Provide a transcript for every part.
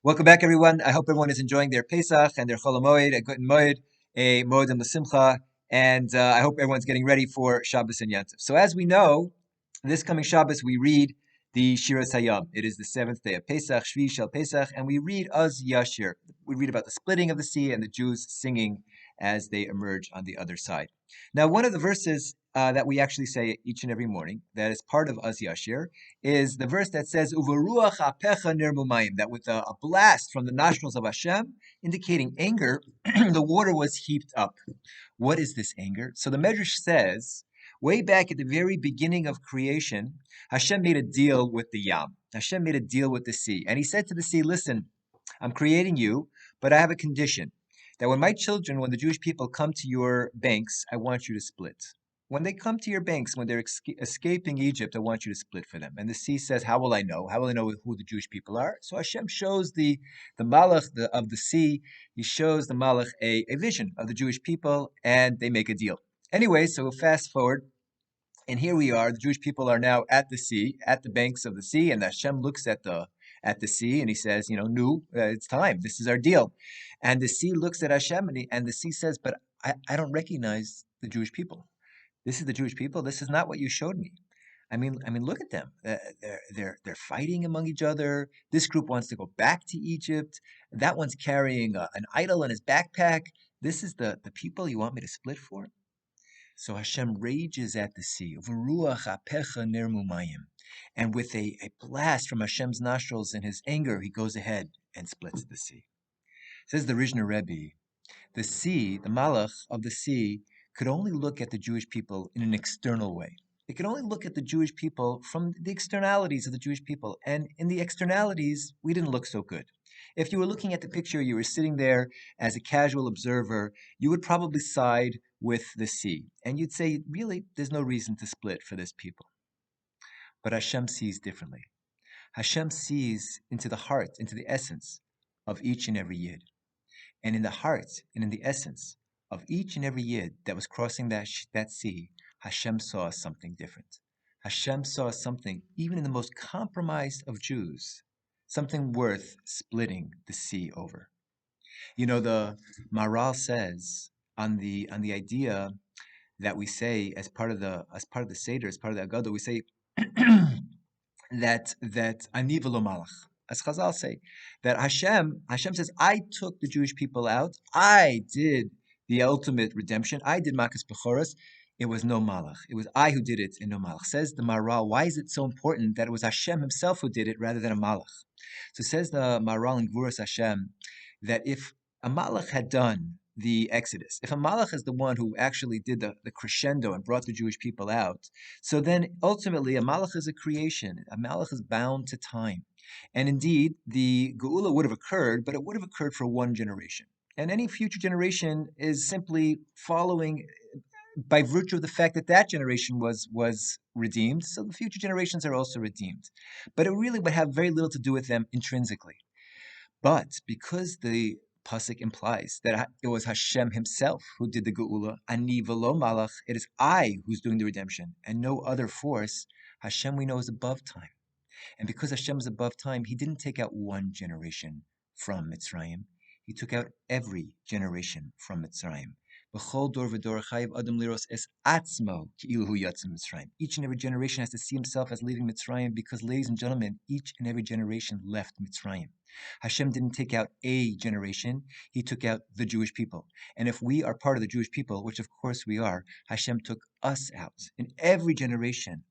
Welcome back, everyone. I hope everyone is enjoying their Pesach and their Chol Hamoed, a Guten Moed, a Moed and L'Simcha, and I hope everyone's getting ready for Shabbos and Yantif. So, as we know, this coming Shabbos we read the Shiras Hayam. It is the seventh day of Pesach, Shvii, Shel, Pesach, and we read Az Yashir. We read about the splitting of the sea and the Jews singing as they emerge on the other side. Now, one of the verses that we actually say each and every morning, that is part of Az Yashir, is the verse that says, "Uvaruach apecha nirmumayim," that with a blast from the nostrils of Hashem, indicating anger, the water was heaped up. What is this anger? So the Medrash says, way back at the very beginning of creation, Hashem made a deal with the Yam. Hashem made a deal with the sea. And he said to the sea, listen, I'm creating you, but I have a condition that when my children, when the Jewish people come to your banks, I want you to split. When they come to your banks, when they're escaping Egypt, I want you to split for them. And the sea says, how will I know? How will I know who the Jewish people are? So Hashem shows the Malach of the sea, he shows the Malach a vision of the Jewish people, and they make a deal. Anyway, so fast forward, and here we are. The Jewish people are now at the sea, at the banks of the sea, and Hashem looks at the sea and he says, "Nu, it's time. This is our deal." And the sea looks at Hashem and the sea says, "But I don't recognize the Jewish people. This is the Jewish people. This is not what you showed me. I mean, look at them. They're fighting among each other. This group wants to go back to Egypt. That one's carrying an idol in his backpack. This is the people you want me to split for?" So Hashem rages at the sea, "V'ruach apecha nirmumayim," and with a blast from Hashem's nostrils in his anger, he goes ahead and splits the sea. Says the Rizhner Rebbe, the sea, the Malach of the sea, could only look at the Jewish people in an external way. It could only look at the Jewish people from the externalities of the Jewish people. And in the externalities, we didn't look so good. If you were looking at the picture, you were sitting there as a casual observer, you would probably side with the sea. And you'd say, really, there's no reason to split for this people. But Hashem sees differently. Hashem sees into the heart, into the essence of each and every Yid. And in the heart and in the essence of each and every Yid that was crossing that sea, Hashem saw something different. Hashem saw something, even in the most compromised of Jews, something worth splitting the sea over. The Maral says on the idea that we say as part of the Seder, as part of the Agadah, we say that ani v'lo malach. As Chazal say, that Hashem says, I took the Jewish people out. I did the ultimate redemption. I did Makas Bechoros. It was no Malach. It was I who did it and no Malach. Says the Maral, why is it so important that it was Hashem himself who did it rather than a Malach? So says the Maral in Gvuras Hashem, that if a Malach had done the Exodus, if a Malach is the one who actually did the crescendo and brought the Jewish people out, so then ultimately a Malach is a creation. A Malach is bound to time. And indeed, the Geula would have occurred, but it would have occurred for one generation. And any future generation is simply following by virtue of the fact that that generation was redeemed, so the future generations are also redeemed. But it really would have very little to do with them intrinsically. But because the pasuk implies that it was Hashem himself who did the Geula, ani v'lo malach, it is I who's doing the redemption, and no other force, Hashem we know is above time. And because Hashem is above time, he didn't take out one generation from Mitzrayim. He took out every generation from Mitzrayim. Each and every generation has to see himself as leaving Mitzrayim because, ladies and gentlemen, each and every generation left Mitzrayim. Hashem didn't take out a generation, he took out the Jewish people. And if we are part of the Jewish people, which of course we are, Hashem took us out in every generation.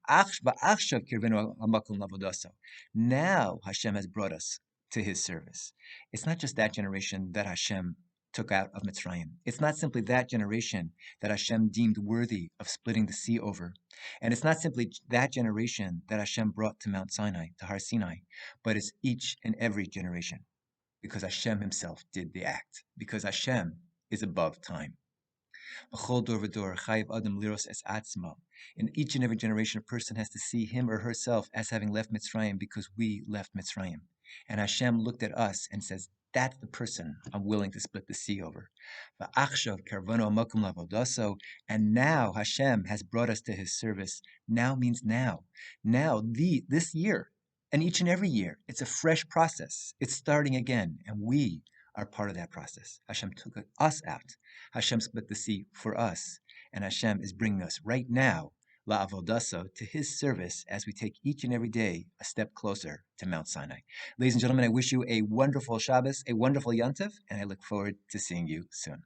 Now Hashem has brought us to his service. It's not just that generation that Hashem took out of Mitzrayim. It's not simply that generation that Hashem deemed worthy of splitting the sea over. And it's not simply that generation that Hashem brought to Mount Sinai, to Har Sinai, but it's each and every generation. Because Hashem himself did the act. Because Hashem is above time. In each and every generation, a person has to see him or herself as having left Mitzrayim because we left Mitzrayim. And Hashem looked at us and says, that's the person I'm willing to split the sea over. And now Hashem has brought us to his service. Now means now. Now, this year, And each and every year, it's a fresh process. It's starting again, and we are part of that process. Hashem took us out. Hashem split the sea for us, and Hashem is bringing us right now, la'avodaso, to His service as we take each and every day a step closer to Mount Sinai. Ladies and gentlemen, I wish you a wonderful Shabbos, a wonderful Yontif, and I look forward to seeing you soon.